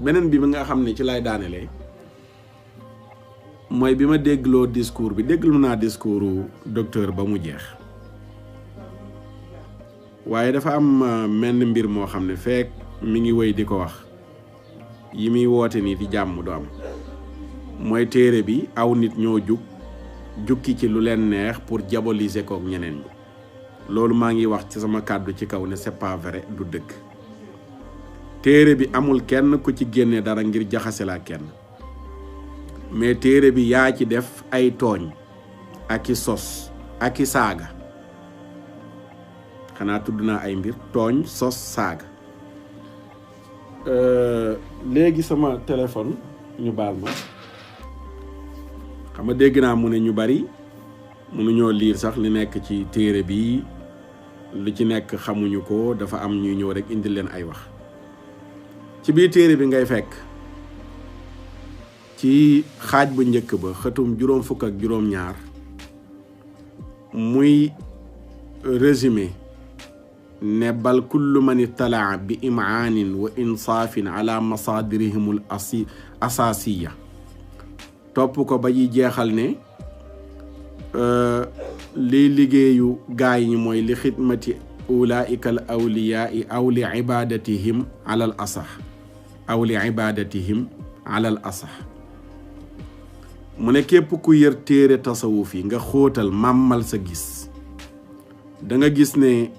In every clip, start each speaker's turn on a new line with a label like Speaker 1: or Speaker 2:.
Speaker 1: beneen bi nga xam ne ci lay daanelee mooy bi ma déggloo discours bi déglu naa discoursu docteur ba mu jeex waaye dafa am menn mbir moo xam ne fekk mi ngi wéy di ko wax yi muy woote nii di jàmm du am mooy téere bi aw nit ñoo jukki ci lu leen neex pour diaboliser kook ñeneen ñi loolu maa ngi wax ci sama kàddu ci kaw ne c'est pas vrai du dëgg téere bi amul kenn ku ci génne dara ngir jaxase la kenn mais téere bi yaa ci def ay tooñ ak i sos ak i saaga xanaa tudd naa ay mbir tooñ sos saaga léegi sama téléphone ñu baal ma xam nga dégg naa mu ne ñu bari mënuñoo liir sax li nekk ci téere bi lu ci nekk xamuñu ko dafa am ñuy ñëw rek indil leen ay wax ci biir téere bi ngay fekk ci xaaj bu njëkk ba xëtum juróom-2 muy résumé ne bal kullu man italaa bi imaanin wa insaafin ala masaadirihimul asaasiya topp ko ba yi jeexal ne liy liggéeyu gaay ñi mooy li xidmati ulaika al awliyaai aw li ibadatihim ala al asax aw li ibadatihim ala al asax mu ne képp ku yër téere tasawuf yi nga xóotal màmmal sa gis da nga gis ne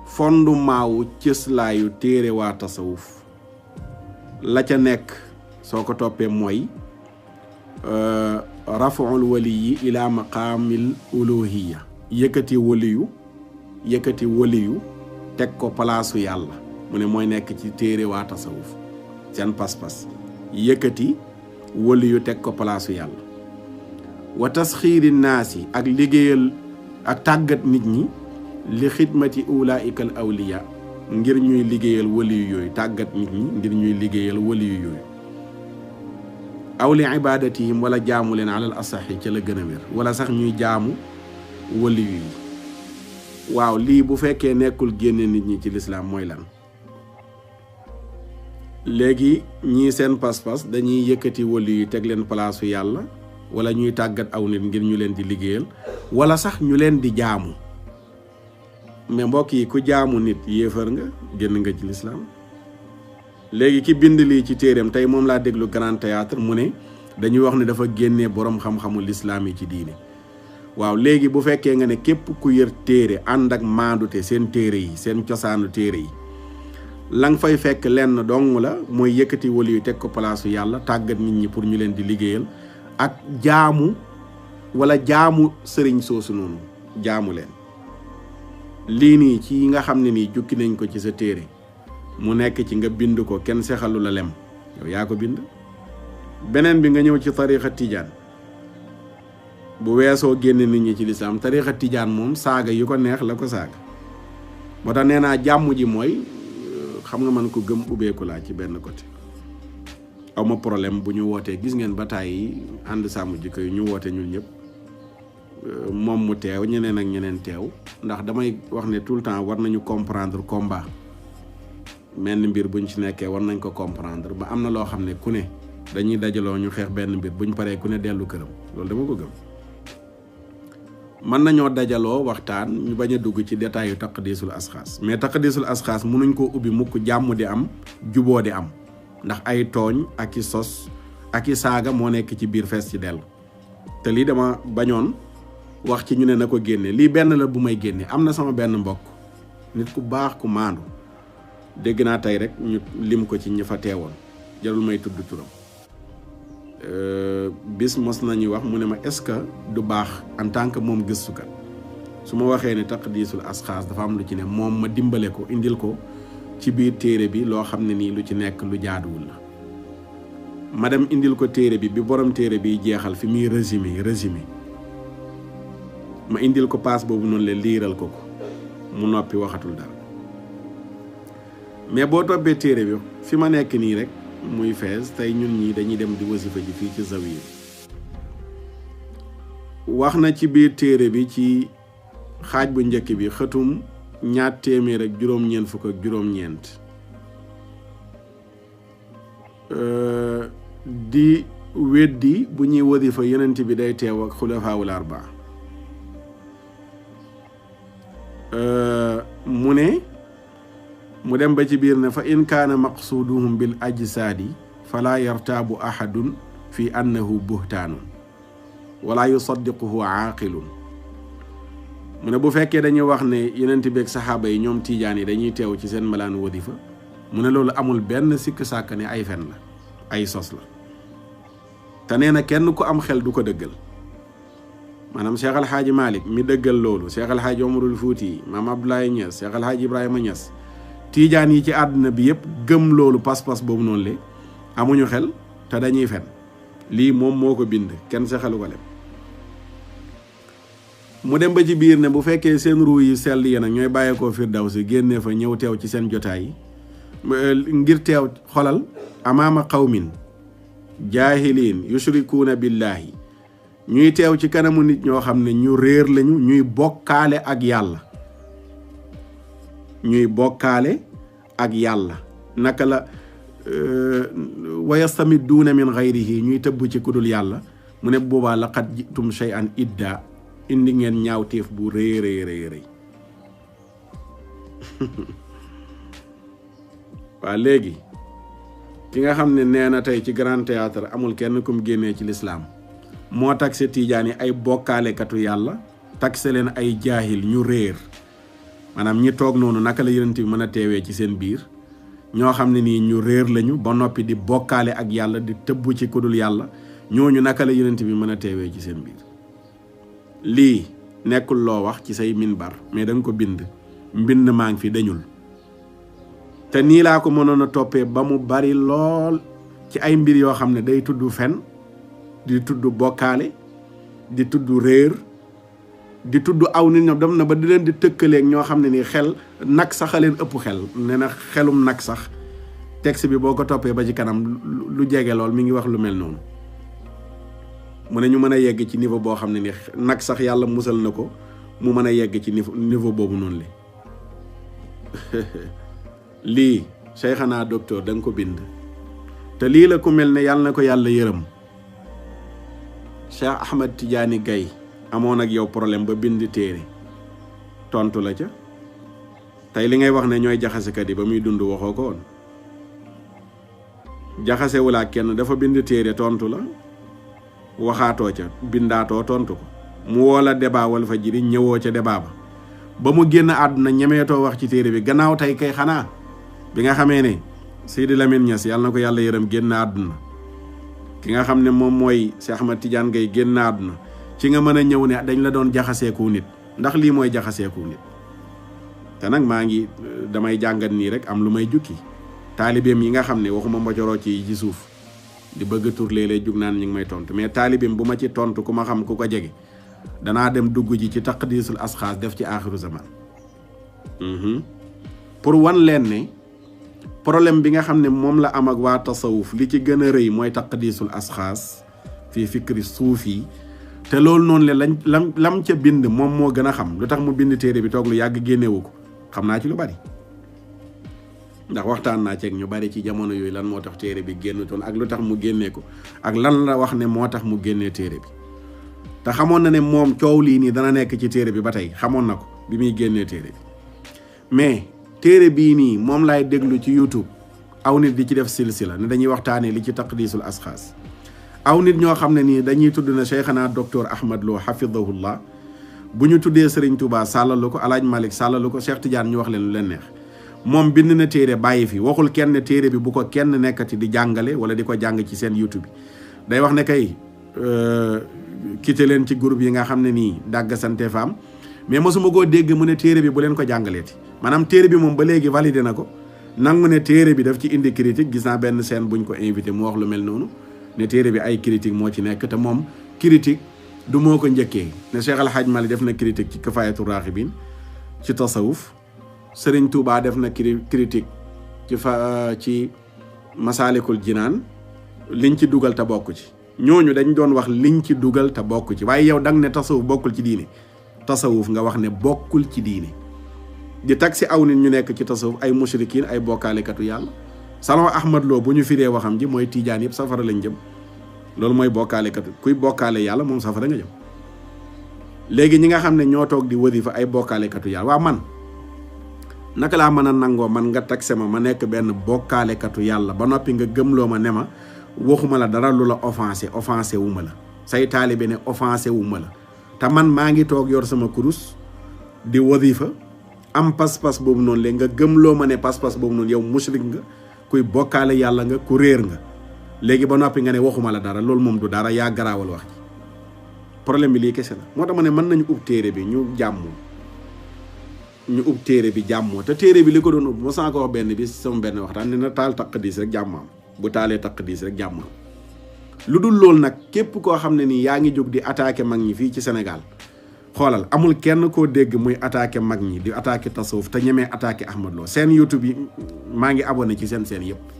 Speaker 1: fondement wu cëslaayu téere waa tasawuf la ca nekk soo ko toppee mooy rafaul waliyi ila maqaamil uluhiya yëkkati waliyu teg ko palaasu yàlla mu ne mooy nekk ci téere waa tasawuf seen pas-pas yëkkati waliyu teg ko palaasu yàlla wa tasxiiri naasi ak liggéeyal ak tàggat nit ñi li xidmati ulaika al awliya ngir ñuy liggéeyal waliyu yooyu tàggat nit ñi ngir ñuy liggéeyal waliyu yooyu aw li ibadatihim wala jaamu leen alal asaxi ca la gën a wér wala sax ñuy jaamu waliyu yi waaw lii bu fekkee nekkul génne nit ñi ci lislaam mooy lan léegi ñii seen pas-pas dañuy yëkkati waliyu yi teg leen palaasu yàlla wala ñuy tàggat aw nit ngir ñu leen di liggéeyal wala sax ñu leen di jaamu mais mbokk yi ku jaamu nit yéefar nga génn nga ci lislaam léegi ki bind lii ci téereem tey moom laa déglu Grand Théâtre mu ne dañuy wax ne dafa génnee boroom xam-xamu lislaam yi ci diine waaw léegi bu fekkee nga ne képp ku yër téere ànd ak maandute seen téere yi seen cosaanu téere yi la nga fay fekk lenn dong la mooy yëkkati wali yu teg ko palaasu yàlla tàggat nit ñi pour ñu leen di liggéeyal ak jaamu wala jaamu sëriñ soosu noonu jaamu leen lii nii ci nga xam ne nii jukki nañ ko ci sa téere mu nekk ci nga bind ko kenn sexalu la lem yow yaa ko bind beneen bi nga ñëw ci tarixa tijaan bu weesoo génne nit ñi ci lislaam tarixa tijaan moom saaga yu ko neex la ko saaga moo tax nee naa jàmm ji mooy xam nga man ko gëm ubbeeku laa ci benn côté awma problème bu ñu wootee gis ngeen ba tàyyi ànd sàmm jikko yi ñu woote ñun ñëpp moom mu teew ñeneen ak ñeneen teew ndax damay wax ne tout le temps war nañu comprendre combat menn mbir buñ ci nekkee war nañ ko comprendre ba am na loo xam ne ku ne dañuy dajaloo ñu xeex benn mbir buñ paree ku ne dellu këram loolu dama ko gëm mën nañoo dajaloo waxtaan ñu bañ a dugg ci détail yu taqdisul asxaas mais taqdisul asxaas mënuñ koo ubbi mukk jàmm di am juboo di am ndax ay tooñ ak i sos ak i saaga moo nekk ci biir fees ci dellu te lii dama bañoon wax ci ñu ne na ko génne lii benn la bu may génne am na sama benn mbokk nit ku baax ku maandu dégg naa tey rek ñu lim ko ci ñi fa teewoon jarul may tudd turam bis mos nañuy wax mu ne ma est-ce que du baax en tant que moom gëstukat su ma waxee ne taqdisul asxaas dafa am lu ci ne moom ma dimbale ko indil ko ci biir téere bi loo xam ne nii lu ci nekk lu jaaduwul la ma dem indil ko téere bi borom téere bi jeexal fi muy résumé ma indil ko paas boobu noonu leen liiral ko mu noppi waxatul dara mais boo toppee téere bi fi ma nekk nii rek muy fees tey ñun ñi dañuy dem di wasifa ji fii ci zawiya wax na ci biir téere bi ci xaaj bu njëkk bi xëtum 200 ak juróom-ñeent fukk ak juróom-ñeent di weddi bu ñuy wadifa yonent bi day teew ak xulafaawul arbaa mu ne mu dem ba ci biir ne fa in kaana maqsuduhum bil ajsaadi fala yartaabu ahadun fi annahu buhtaanun wala yusaddiquhu aaqilun mu ne bu fekkee dañuy wax ne yonent bi ak saxaaba yi ñoom tiijaan yi dañuy teew ci seen malaan wadifa mu ne loolu amul benn sikk sàkk ne ay fen la ay sos la te nee na kenn ku am xel du ko dëggal maanaam Cheikh Al Hadj Malick mi dëggal loolu Cheikh Al Hadj Omarul Fouti maam Abdoulaye Niass Cheikh Al Hadj Ibrahima Niass tiijaan yi ci àdduna bi yëpp gëm loolu pas-pas boobu noonu le amuñu xel te dañuy fen lii moom moo ko bind kenn sa xelu ko lem mu dem ba ci biir ne bu fekkee seen ruu yi sell yi nag ñooy bàyyeekoo Firdawsi génnee fa ñëw teew ci seen jotaay yi ngir teew xolal amaama qawmin jaahiliin yushrikuuna billaahi ñuy teew ci kanamu nit ñoo xam ne ñu réer lañu ñuy bokkaale ak yàlla naka la wa yastamidduuna min gayrihi ñuy tëbb ci kudul yàlla mu ne boobaa laqad jitum shay'an idda indi ngeen ñaawteef bu rëy waa léegi ki nga xam ne nee na tey ci Grand Théâtre amul kenn kum génnee ci lislaam moo taxe tiijaan yi ay bokkaalekatu yàlla taxe leen ay jaahil ñu réer maanaam ñi toog noonu naka la yonent bi mën a teewee ci seen biir ñoo xam ne nii ñu réer lañu ba noppi di bokkaale ak yàlla di tëbb ci kudul yàlla ñooñu naka la yonent bi mën a teewee ci seen biir lii nekkul loo wax ci say minbar mais da nga ko bind mbind maa ngi fi dañul te nii laa ko mënoon a toppee ba mu bari lool ci ay mbir yoo xam ne day tudd fen di tudd bokkaale di tudd réer di tudd aw nit ñoom dem na ba di leen di tëkkaleeg ñoo xam ne nii xel nag sax a leen ëpp xel nee na xelum nag sax texte bi boo ko toppee ba ci kanam lu jege lool mi ngi wax lu mel noonu mu ne ñu mën a yegg ci niveau boo xam ne ni nag sax yàlla musal na ko mu mën a yegg ci niveau boobu noonu li lii Cheikhana docteur da nga ko bind te lii la ku mel ne yàlla na ko yàlla yërëm Cheikh Ahmed Tidiane Gaye amoon ak yow problème ba bind téere tontu la ca tey li ngay wax ne ñooy jaxasekat yi ba muy dund waxoo ko woon jaxasewulaa kenn dafa bind téere tontu la waxaatoo ca bindaatoo tontu ko mu woola débat Walfadjri ñëwoo ca débat ba mu génn àdduna ñemeetoo wax ci téere bi gannaaw tey kay xanaa bi nga xamee ne Seydi Lamine Niass yàlla na ko yàlla yërëm génn àdduna ki nga xam ne moom mooy Cheikh Ahmed Tidiane Gaye génn àdduna ci nga mën a ñëw ne dañ la doon jaxaseeku nit ndax lii mooy jaxaseeku nit te nag maa ngi damay jàngat nii rek am lu may jukki taalibeem yi nga xam ne waxuma mbocoroo ci suuf di bëgg tur léeg-léeg jug naan ñu ngi may tontu mais taalibeem bu ma ci tontu ku ma xam ku ko jege danaa dem dugg ji ci taqdisul asxaas def ci aaxiru zaman pour wan leen ne problème bi nga xam ne moom la am ak waa tasawuf li ci gën a rëy mooy taqdisul asxaas fii fikri suufi te loolu noonu le lam ca bind moom moo gën a xam lu tax mu bind téere bi toog lu yàgg génnewu ko xam naa ci lu bari ndax waxtaan naa ceeg ñu bari ci jamono yooyu lan moo tax téere bi génnutoon ak lu tax mu génnee ko ak lan la wax ne moo tax mu génnee téere bi te xamoon na ne moom coow lii nii dana nekk ci téere bi ba tey xamoon na ko bi muy génnee téere bi mais téere bii nii moom laay déglu ci YouTube aw nit di ci def silsila ne dañuy waxtaanee li ci taqdisul asxaas aw nit ñoo xam ne nii dañuy tudd na Cheikhana docteur Ahmad Lo hafidahullah bu ñu tuddee Serigne Touba sàllalu ko Alaaji Malick sàllalu ko Cheikh Tidiane ñu wax leen lu leen neex moom bind na téere bàyyi fi waxul kenn téere bi bu ko kenn nekkati di jàngale wala di ko jàng ci seen YouTube bi day wax ne kay quitté leen ci groupe yi nga xam ne nii dàgg sante faam mais mosuma koo dégg mu ne téere bi bu leen ko jàngaleeti maanaam téere bi moom ba léegi validé na ko nangu ne téere bi daf ci indi critique gis naa benn scène buñ ko invité mu wax lu mel noonu ne téere bi ay critique moo ci nekk te moom critique du moo ko njëkkee ne Cheikh Al Hadj Mali def na critique ci Kifaayatu Raaxibiin ci tasawuf Serigne Touba def na critique ci Masaalikul Jinaan liñ ci dugal te bokk ci ñooñu dañ doon wax liñ ci dugal te bokk ci waaye yow dang ne tasawuf bokkul ci diine tasawuf nga wax ne bokkul ci diine di tag si aw nit ñu nekk ci tasawuf ay mushrikiin ay bokkaalekatu yàlla salon Ahmad Lo bu ñu firee waxam ji mooy tiijaan yëpp safara lañ jëm loolu mooy bokkaale kat kuy bokkaale yàlla moom safara nga jëm. léegi ñi nga xam ne ñoo toog di wasifa ay bokkaale katu yàlla waa man naka laa mën a nangoo man nga taxe ma nekk benn bokkaale katu yàlla ba noppi nga gëmloo ma ne ma waxuma la dara lu la offensé wu ma la say taalibe ne offensé wu ma la te man maa ngi toog yor sama kurus di wasifa am pas-pas boobu noonu léegi nga gëmloo ma ne pas-pas boobu noonu yow mushrik nga kuy bokkaale yàlla nga ku réer nga léegi ba noppi nga ne waxuma la dara loolu moom du dara yaa garaawal wax ji problème bi lii kese la moo tax ma ne mën nañu ub téere bi ñu ub téere bi jàmmoo te téere bi li ko doon ub ma saa ko wax benn bi sama benn waxtaan ne na taal taqdis rek jàmmaam bu taalee taqdis rek jàmmaam lu dul loolu nag képp koo xam ne nii yaa ngi jóg di attaqué mag ñi fii ci Sénégal xoolal amul kenn koo dégg muy attaqué mag ñi di attaqué tasawuf te ñemee attaqué Ahmad Lo seen YouTube yi maa ngi abonné ci seen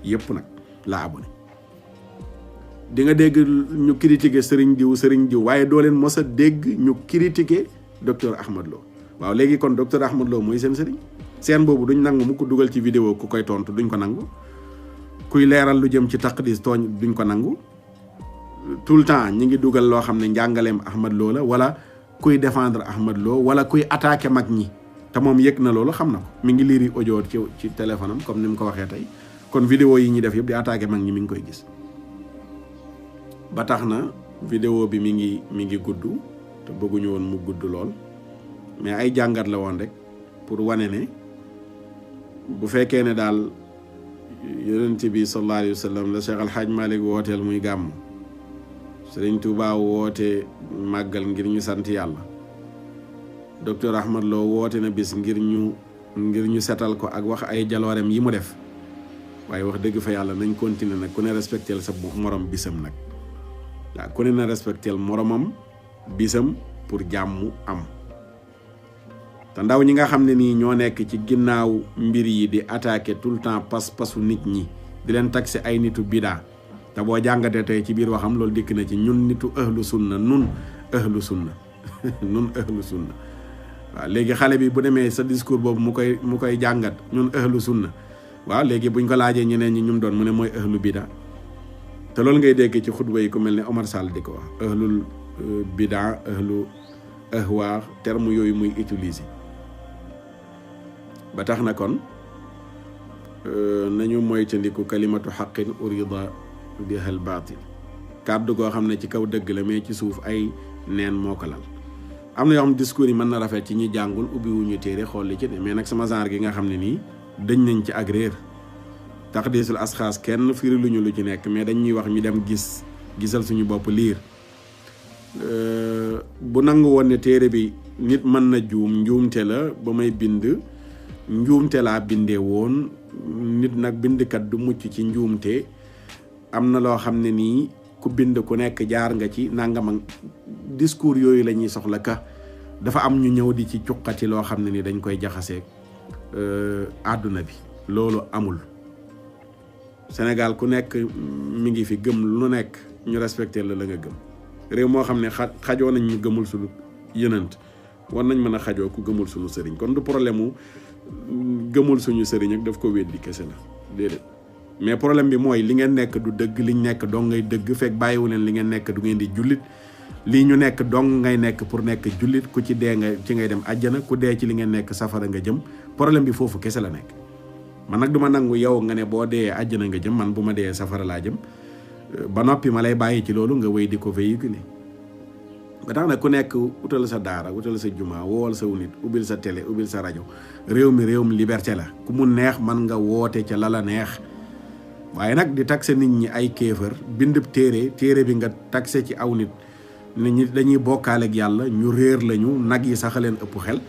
Speaker 1: yëpp nag laa abonné di nga dégg ñu critiqué sëriñ diw waaye doo leen mos a dégg ñu critiqué docteur Ahmad Lo waaw léegi kon docteur Ahmad Lo mooy seen sëriñ seen boobu duñ nangu mu ko dugal ci vidéo ku koy tontu duñ ko nangu kuy leeral lu jëm ci taqdis tooñ duñ ko nangu tout le temps ñi ngi dugal loo xam ne njàngaleem Ahmad Lo la wala kuy défendre Ahmad Lo wala kuy attaqué mag ñi te moom yëg na loolu xam na ko mi ngi liiri audio ci téléphone am comme ni mu ko waxee tey kon vidéo yi ñuy def yëpp di attaqué mag ñi mi ngi koy gis ba tax na vidéo bi mi ngi gudd te bëgguñu woon mu gudd lool mais ay jàngat la woon rek pour wane ne bu fekkee ne daal yonent bi sallallahu alayhi wa sallam la Cheikh Al Hadj Malick wooteel muy gàmm Sëriñ Tuubaa woote màggal ngir ñu sant yàlla docteur Ahmad Lo woote na bis ngir ñu setal ko ak wax ay jaloorem yi mu def waaye wax dëgg fa yàlla nañ continuer nag ku ne respectel sa morom bisam nag waaw ku ne na respectel moromam bisam pour jàmm am te ndaw ñi nga xam ne nii ñoo nekk ci ginnaaw mbir yi di attaquer tout le temps pas-pasu nit ñi di leen taxé ay nitu bidaa te boo jàngatee tey ci biir waxam loolu dikk na ci ñun nitu ahlu sunna nun ahlu sunna waaw léegi xale bi bu demee sa discours boobu mu koy jàngat ñun ahlu sunna waaw léegi buñ ko laajee ñeneen ñi ñum doon mu ne mooy ahlu bidaa te loolu ngay dégg ci xutba yi ku mel ne Omar Sall di ko wax ahlul bidaa ahlu ahwa terme yooyu muy utiliser ba tax na kon nañu moytandiku kalimatu xaqin urida bihal baatil kàddu goo xam ne ci kaw dëgg la mais ci suuf ay neen moo ko lal am na yoo xam discours yi mën na rafet ci ñi jàngul ubbi wuñu téere xool li ci ne mais nag sama genre gi nga xam ne nii dañ nañ ci ak réer taqdisul asxaas kenn firi luñu lu ci nekk mais dañ ñuy wax ñu dem gisal suñu bopp liir bu nangu woon ne téere bi nit mën na juum njuumte la ba may bind njuumte laa bindee woon nit nag bindkat du mucc ci njuumte am na loo xam ne nii ku bind ku nekk jaar nga ci nangam ak discours yooyu la ñuy soxla ka dafa am ñu ñëw di ci cuqati loo xam ne ni dañ koy jaxaseeg àdduna bi loolu amul Sénégal ku nekk mi ngi fi gëm lu nekk ñu respecté la nga gëm réew moo xam ne xajoo nañ ñu gëmul suñu yonent war nañ mën a xajoo ku gëmul suñu sëriñ kon du problème mu gëmul suñu sëriñ ak daf ko weddi kese la déedéet mais problème bi mooy li ngeen nekk du dëgg liñ nekk dong ngay dëgg fekk bàyyiwu leen li ngeen nekk du ngeen di jullit lii ñu nekk dong ngay nekk pour nekk jullit ku ci dee nga ci ngay dem àjjana ku dee ci li ngeen nekk safara nga jëm problème bi foofu kese la nekk man nag du ma nangu yow nga ne boo dee àjjana nga jëm man bu ma dee safara laa jëm ba noppi ma lay bàyyi ci loolu nga wéy di ko véhiculer ba tax na ku nekk utal sa daara utal sa juma wool sa nit ubbil sa télé ubbil sa rajo réewum liberté la ku mu neex man nga woote ca la neex waaye nag di taxe nit ñi ay kéefër bind téere bi nga taxe ci aw nit ñi dañuy bokkaale ak yàlla ñu réer lañu nag yi sax leen ëpp xel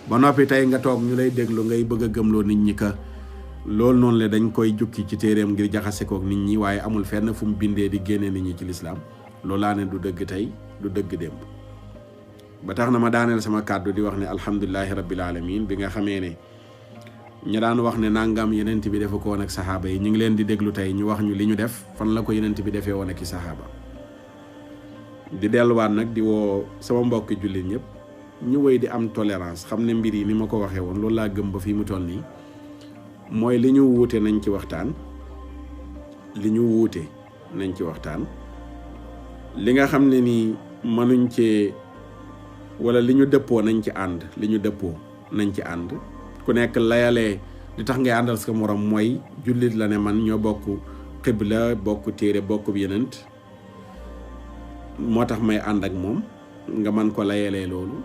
Speaker 1: ba noppi tey nga toog ñu lay déglu ngay bëgg a gëmloo nit ñi ka loolu noonu la dañ koy jukki ci téereem ngir jaxase kook nit ñi waaye amul fenn fu mu bindee di génnee nit ñi ci lislaam loolu laa ne du dëgg tey du dëgg démb ba tax na ma daaneel sama kàddu di wax ne alhamdulilahi rabbil alamin bi nga xamee ne ña daan wax ne nangam yenent bi defe ko woon ak saxaaba yi ñu ngi leen di déglu tey ñu wax ñu li ñu def fan la ko yenent bi defee woon ak i saxaaba di delluwaat nag di woo sama mbokki jullit ñëpp ñu wéy di am tolérance xam ne mbir yi ni ma ko waxee woon loolu laa gëm ba fii mu toll nii mooy li ñu wuute nañ ci waxtaan li ñu wuute nañ ci waxtaan li nga xam ne ni mënuñ cee wala li ñu dëppoo nañ ci ànd li ñu dëppoo nañ ci ànd ku nekk layalee li tax ngay àndal sa morom mooy jullit la ne man ñoo bokk xibla bokk téere bokk yenent moo tax may ànd ak moom nga man ko layalee loolu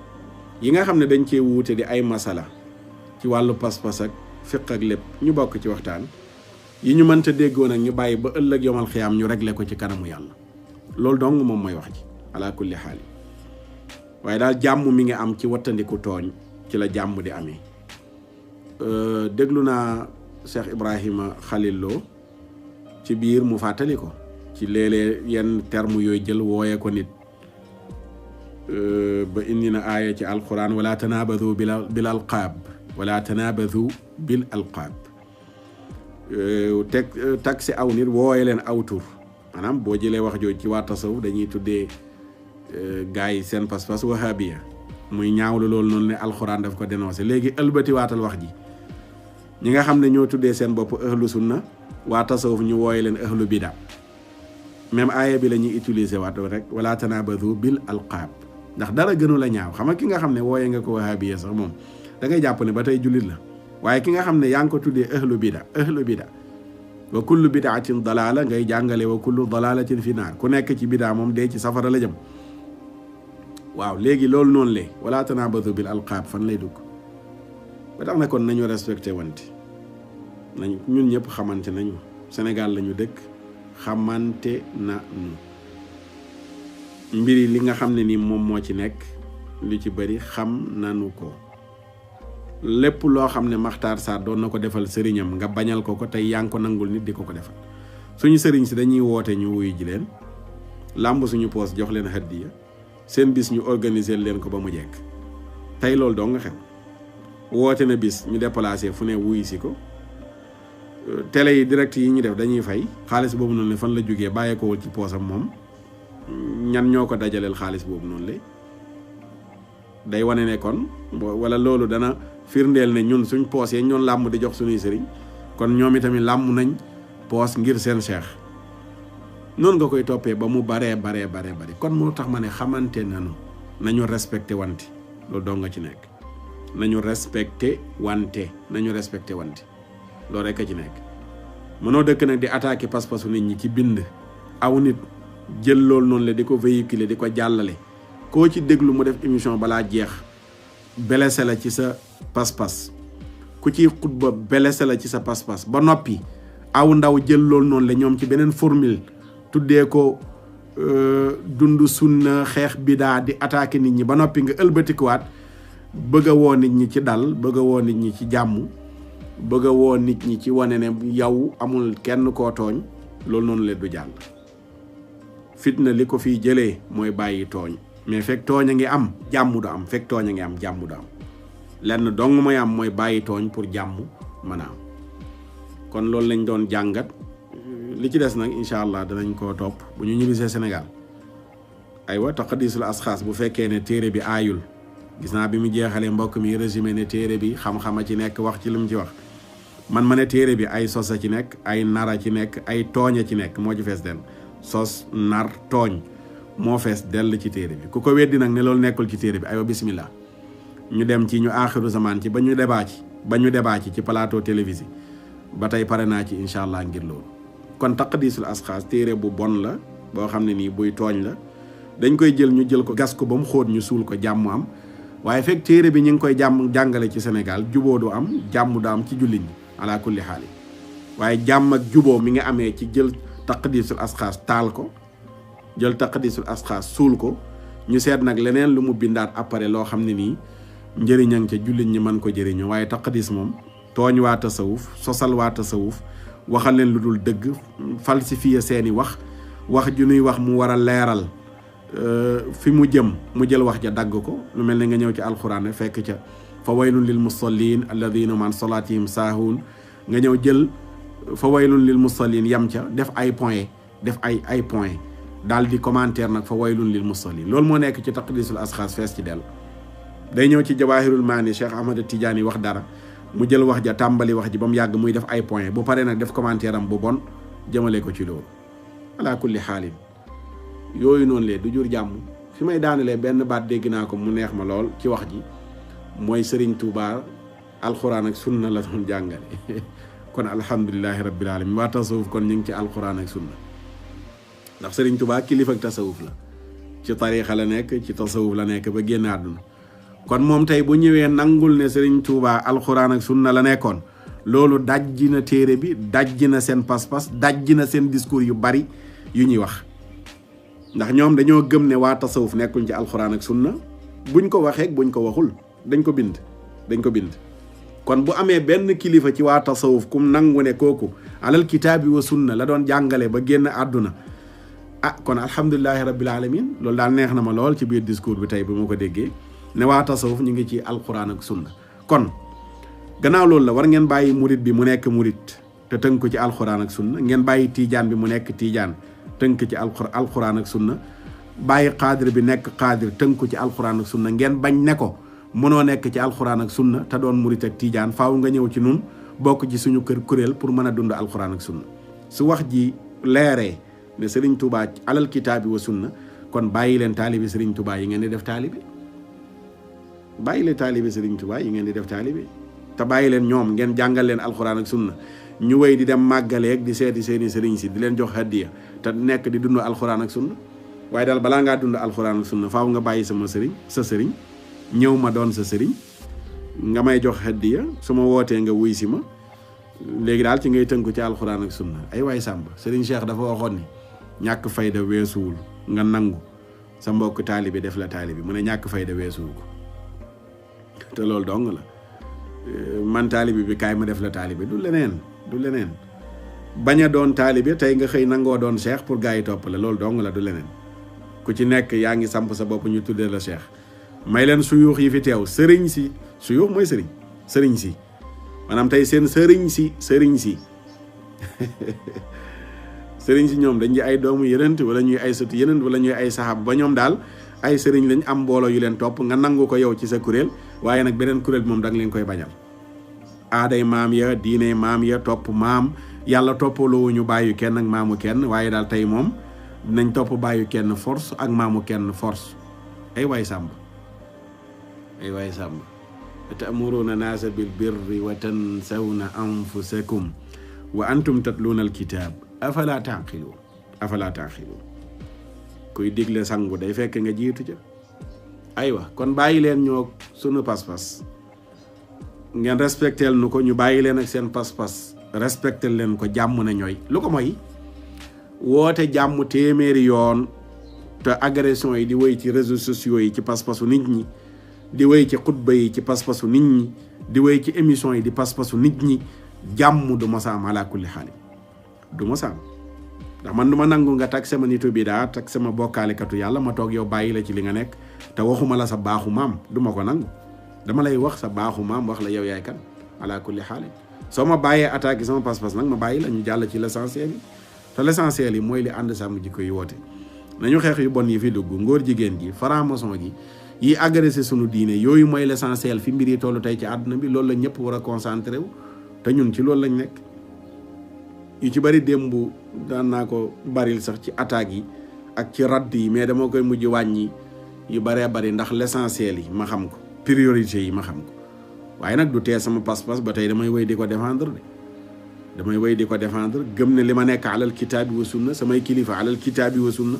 Speaker 1: yi nga xam ne dañ cee wuute di ay masala ci wàllu pas-pas ak fiq ak lépp ñu bokk ci waxtaan yi ñu mënta déggoo nag ñu bàyyi ba ëllëg yomal xiyaam ñu régler ko ci kanamu yàlla loolu dong moom mooy wax ji ala kulli xaali waaye daal jàmm mi ngi am ci wattandiku tooñ ci la jàmm di amee déglu naa Cheikh Ibrahima Khalil Lo ci biir mu fàttali ko ci léeg-léeg yenn terme yooyu jël wooye ko nit ba indi na aaya ci alquran wala tanabadu bil alqaab wala tanabadu bil alqaab tag si aw nit wooye leen aw tur maanaam boo jëlee wax jooju ci waa tasawuf dañuy tuddee gars yi seen pas-pas wahabiya muy ñaawlu loolu noonu ne alxuraan daf ko dénoncé léegi ëlbati waatal wax ji ñi nga xam ne ñoo tuddee seen bopp ahlu sunna waa tasawuf ñu wooye leen ahlu bida même aaya bi la ñuy utiliser waat rek wala tanabadu bil alqaab ndax dara gënu la ñaaw xam nga ki nga xam ne wooye nga ko wahabiya sax moom da ngay jàpp ne ba tey jullit la waaye ki nga xam ne yaa ngi ko tuddee ahlu bida wa kullu bidaatin dalaala ngay jàngale wa kullu dalaalatin fi naar ku nekk ci bidaa moom dee ci safara la jëm waaw léegi loolu noonu le wala tanabadu bil alqaab fan lay dugg ba tax na kon nañu respecté wante nañ ñun ñëpp xamante nañu Sénégal lañu dëkk xamante na ñu mbiri li nga xam ne ni moom moo ci nekk li ci bëri xam nanu ko lépp loo xam ne Makhtar Sarr doon na ko defal sëriñam nga bañal ko tey yaa ngi ko nangul nit di ko defal suñu sëriñ si dañuy woote ñu wuyu ji leen làmb suñu poos jox leen hadiya seen bis ñu organiser leen ko ba mu jekk tey loolu doo nga xew woote na bis ñu déplacé fu ne wuyu si ko télé yi direct yi ñu def dañuy fay xaalis boobu noonu la fan la jógee bàyyeekowul ci poosam moom ñan ñoo ko dajaleel xaalis boobu noonu la day wane ne kon wala loolu dana firndeel ne ñun suñ poos yi ñoon làmm di jox suñuy sëriñ kon ñoom itamit làmm nañ poos ngir seen cheikh noonu nga koy toppee ba mu baree kon moo tax ma ne xamante nañu respecté wante loolu doo nga ci nekk nañu respecté wante loolu rek a ci nekk mënoo dëkk nag di attaqué pas-pasu nit ñi ci bind aw nit jël loolu noonu la di ko véhiculer di ko jàllale koo ci déglu mu def émission balaa jeex blessé la ci sa pas-pas ku ci xutba blessé la ci sa pas-pas ba noppi aw ndaw jël loolu noonu la ñoom ci beneen formule tuddee ko dund sunna xeex bidaa di attaqué nit ñi ba noppi nga ëlbatikuwaat bëgg a woo nit ñi ci dal bëgg a woo nit ñi ci jàmm bëgg a woo nit ñi ci wane ne yow amul kenn koo tooñ loolu noonu la du jàll fitna li ko fiy jëlee mooy bàyyi tooñ mais fekk tooñ a ngi am jàmm du am fekk tooñ a ngi am jàmm du am lenn dong mooy am mooy bàyyi tooñ pour jàmm mën a am kon loolu lañ doon jàngat li ci des nag incha allah danañ koo topp bu ñu ñibbisee Sénégal aywa taqdisul asxaas bu fekkee ne téere bi aayul gis naa bi mu jeexalee mbokk mi résumé ne téere bi xam-xama ci nekk wax ci lu mu ci wax man ma ne téere bi ay sos a ci nekk ay nar a ci nekk ay tooñ a ci nekk moo ci fees dell sos nar tooñ moo fees dell ci téere bi ku ko weddi nag ne loolu nekkul ci téere bi aywa bismillah ñu dem ci ñu aaxiru zaman ci ba ñu débat ci plateau télévisé ba tey pare naa ci incha allah ngir loolu kon taqdisul asxaas téere bu bon la boo xam ne nii buy tooñ la dañ koy jël ñu jël ko gas ko ba mu xóot ñu suul ko jàmm am waaye fekk téere bi ñu ngi koy jàngale ci Sénégal juboo du am jàmm du am ci jullit ñi ala kulli xaali waaye jàmm ak juboo mi nga amee ci jël taqdisul asxaas taal ko jël taqdisul asxaas suul ko ñu seet nag leneen lu mu bindaat après loo xam ne nii njëriñang ca jullit ñi mën ko jëriñoo waaye taqdis moom tooñ waa tasawuf sosal waa tasawuf waxal leen lu dul dëgg falsifier seeni wax ju nuy wax mu war a leeral fi mu jëm mu jël wax ja dagg ko lu mel ne nga ñëw ci alxuraan fekk ca fa waylun lil musallin alladina man salatihim saahuun nga ñëw jël fa waylun lil musallin yam ca def ay point daal di commentaire nag fa waylun lil musallin loolu moo nekk ci taqdisul asxaas fees ci dell day ñëw ci jawahirul maani Cheikh Ahmad Tidiane wax dara mu jël wax ja tàmbali wax ji ba mu yàgg muy def ay point bu paree nag def commentaire am bu bon jëmale ko ci loolu ala kulli xaalin yooyu noonu lee du jur jàmm. fi may daanelee benn baat dégg naa ko mu neex ma lool ci wax ji mooy Serigne Touba alxuraan ak sunna la doon jàngale kon alhamdulilahi rabbil alamin waa tasawuf kon ñu ngi ci alxuraan ak sunna ndax Serigne Touba kilifa ak tasawuf la ci tariixa la nekk ci tasawuf la nekk ba génn àdduna kon moom tey bu ñëwee nangul ne Serigne Touba alxuraan ak sunna la nekkoon loolu dajji na téere bi dajji na seen pas-pas dajji na seen discours yu bari yu ñuy wax ndax ñoom dañoo gëm ne waa tasawuf nekkuñ ci alxuraan ak sunna buñ ko waxee buñ ko waxul dañ ko bind kon bu amee benn kilifa ci waa tasawuf kum nangu ne kooku alal kitaabi wa sunna la doon jàngale ba génn àdduna kon alhamdulilahi rabbil alamin loolu daal neex na ma lool ci biir discours bi tey bi ma ko déggee ne waa tasawuf ñu ngi ci alxuraan ak sunna kon gannaaw loolu la war ngeen bàyyi murit bi mu nekk murit te tënk ko ci alxuraan ak sunna ngeen bàyyi tiijaan bi mu nekk tiijaan tënk ci alxuraan ak sunna bàyyi xaadir bi nekk xaadir tënk ko ci alxuraan ak sunna ngeen bañ ne ko mënoo nekk ci alxuraan ak sunna te doon murit ak tiijaan faaw nga ñëw ci nun bokk ci suñu kër kuréel pour mën a dund alxuraan ak sunna su wax ji leeree ne Serigne Touba alal kitaabi wa sunna kon bàyyi leen taalibi Serigne Touba yi ngeen di def taalibi bàyyi leen taalibi Serigne Touba yi ngeen di def taalibi te bàyyi leen ñoom ngeen jàngal leen alxuraan ak sunna ñu wéy di dem màggaleeg di seeti seeni sëriñ si di leen jox hadiya te nekk di dund alxuraan ak sunna waaye daal balaa ngaa dund alxuraan ak sunna faaw nga bàyyi sama sëriñ sa sëriñ ñëw ma doon sa sëriñ nga may jox hadiya su ma wootee nga wuy si ma léegi daal ci ngay tënku ci alxuraan ak sunna ay waay sàmba sëriñ Cheikh dafa waxoon ni ñàkk fayda weesuwul nga nangu sa mbokk taalibi def la taalibi mu ne ñàkk fayda weesuwu ko te loolu dong la man taalibi bi kaay ma def la taalibi du leneen bañ a doon taalibe tey nga xëy nangoo doon cheikh pour gars yi topp la loolu dong la du leneen ku ci nekk yaa ngi samp sa bopp ñu tuddee la cheikh may leen suyuux yi fi teew sëriñ si suyuux mooy sëriñ si maanaam tey seen sëriñ si sëriñ si ñoom dañ di ay doomu yenent wala ñuy ay sëtu yenent wala ñuy ay saxaab ba ñoom daal ay sëriñ lañ am mbooloo yu leen topp nga nangu ko yow ci sa kuréel waaye nag beneen kuréel bi moom da nga leen koy bañal aaday maam ya diine maam ya topp maam yàlla toppaloo ñu bàyyi kenn ak maamu kenn waaye daal tey moom dinañ topp bàyyi kenn force ak maamu kenn force ay waay sàmb ta'muruna naasa bil birri wa tansawna anfusakum wa antum tatluuna alkitab afala taaqiluun kuy digle sangu day fekk nga jiitu ca aywa kon bàyyi leen ñoo sunu pas-pas ngeen respectel nu ko ñu bàyyi leen ak seen pas-pas respectel leen ko jàmm na ñooy lu ko mooy woote jàmm téeméeri yoon te agression yi di wéy ci réseaux sociaux yi ci pas-pasu nit ñi di wéy ci xutba yi ci pas-pasu nit ñi di wéy ci émission yi di pas-pasu nit ñi jàmm du ma sa am ala kulli xaali du ma sa am ndax man du ma nangu nga tag sama nitu bi daa tag sama bokkaalekatu yàlla ma toog yow bàyyi la ci li nga nekk te waxuma la sa baaxu maam du ma ko nangu dama lay wax sa baaxu maam wax la yow yaay kan ala kulli xaalin soo ma bàyyee attaqué sama pas-pas nag ma bàyyi la ñu jàll ci l'essentiel yi te l'essentiel yi mooy li ànd sàmm jikko yi woote nañu xeex yu bon yi fi dugg ngóor jigéen gi franc-maçon gi yi agressé sunu diine yooyu mooy l'essentiel fi mbir yi tollu tey ci àdduna bi loolu la ñëpp war a concentré wu te ñun ci loolu lañ nekk yu ci bari démb daan naa ko baril sax ci attaques yi ak ci radd yi mais dama koy mujj wàññi yu baree bari ndax l'essentiel yi ma xam ko priorité yi ma xam ko waaye nag du tee sama pas-pas ba tey damay wéy di ko défendre gëm ne li ma nekk alal kitaabi wa sunna samay kilifa alal kitaabi wa sunna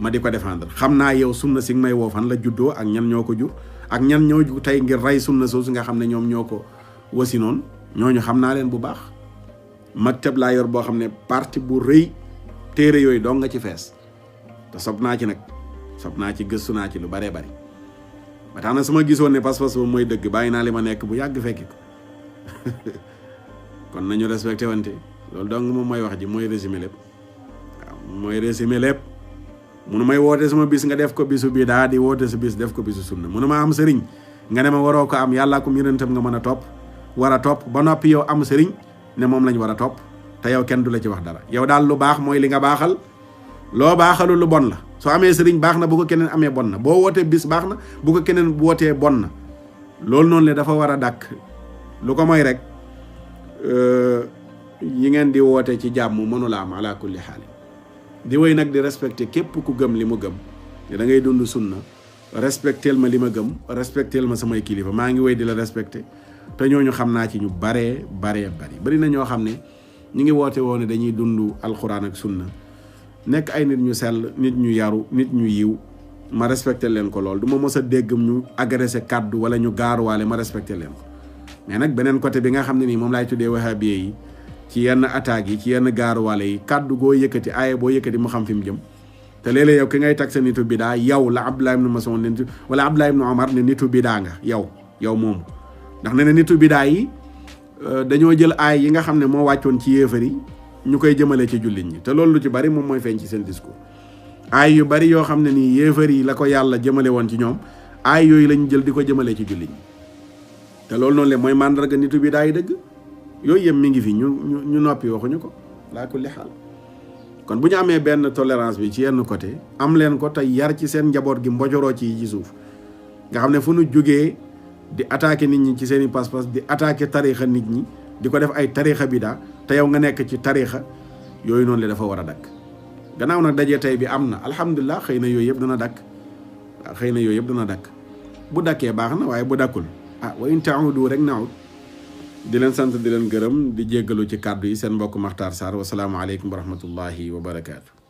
Speaker 1: ma di ko défendre xam naa yow sunna si nga may woo fan la juddoo ak ñan ñoo ko jur ak ñan ñoo ju tey ngir rey sunna soosu nga xam ne ñoom ñoo ko wasi noonu ñooñu xam naa leen bu baax maktab laa yor boo xam ne parti bu rëy téere yooyu dong nga ci fees te sob naa ci gëstu naa ci lu baree bari ba tax na su ma gisoon ne pas-pas boobu mooy dëgg bàyyi naa li ma nekk bu yàgg fekki ko kon nañu respecté wante loolu dong moom mooy wax ji mooy résumé lépp munu may woote sama bis nga def ko bisu bii daa di woote sa bis def ko bisu sunna munu ma am sëriñ nga ne ma waroo ko am yàllaa ko yonentam nga mën a topp war a topp ba noppi yow am sëriñ ne moom lañ war a topp te yow kenn du la ci wax dara yow daal lu baax mooy li nga baaxal loo baaxalu lu bon la soo amee sëriñ baax na bu ko keneen amee bon na boo wootee bis baax na bu ko keneen wootee bon na loolu noonu le dafa war a dàkk lu ko mooy rek yi ngeen di woote ci jàmm mënula am ala kulli xaal di wéy nag di respecté képp ku gëm li mu gëm da ngay dund sunna respecteel ma li ma gëm respecteel ma samay kilifa maa ngi wéy di la respecté te ñooñu xam naa ci ñu bari na ñoo xam ne ñu ngi woote woone dañuy dund alxuraan ak sunna nekk ay nit ñu sell nit ñu yaru nit ñu yiw ma respecté leen ko lool du ma mës a dégg ñu agressé kàddu wala ñu gaaruwaale ma respecté leen ko mais nag beneen côté bi nga xam ne nii moom laay tuddee wahabiye yi ci yenn attaques yi ci yenn gaaruwaale yi kàddu goo yëkkati aaye boo yëkkati mu xam fi mu jëm te léeg-léeg yow ki ngay tag sa nitu bidaa yow la Abdullah ibn Mas'ud ne wala Abdullah ibn Omar ne nitu bidaa nga yow moomu ndax ne nitu bidaa yi dañoo jël aay yi nga xam ne moo wàccoon ci yéefar yi ñu koy jëmale ci jullit ñi te loolu lu ci bari moom mooy feeñ ci seen discours aay yu bari yoo xam ne nii yéefar yi la ko yàlla jëmale woon ci ñoom aay yooyu lañ jël di ko jëmale ci jullit ñi te loolu noonu le mooy màndarga nitu bidaa yi dëgg yooyu yëpp mi ngi fi ñu noppi waxuñu ko laa kulli xaal kon bu ñu amee benn tolérance bi ci yenn côté am leen ko te yar ci seen njaboot gi mbojoroo ci suuf nga xam ne fu nu jógee di attaquer nit ñi ci seen i pas-pas di attaquer tariixa nit ñi di ko def ay tariixa bidaa te yow nga nekk ci tariixa yooyu noonu le dafa war a dakk gannaaw nag daje tey bi am na alhamdulilah xëy na yooyu yëpp dana dakk waaw xëy na yooyu yëpp dana dakk bu dakkee baax na waaye bu dakkul wa in ta'udu rek naud di leen sant di leen gërëm di jéggalu ci kàddu yi seen mbokk Makhtar Sarr wasalaamualeykum wa rahmatullahi wa barakaatu.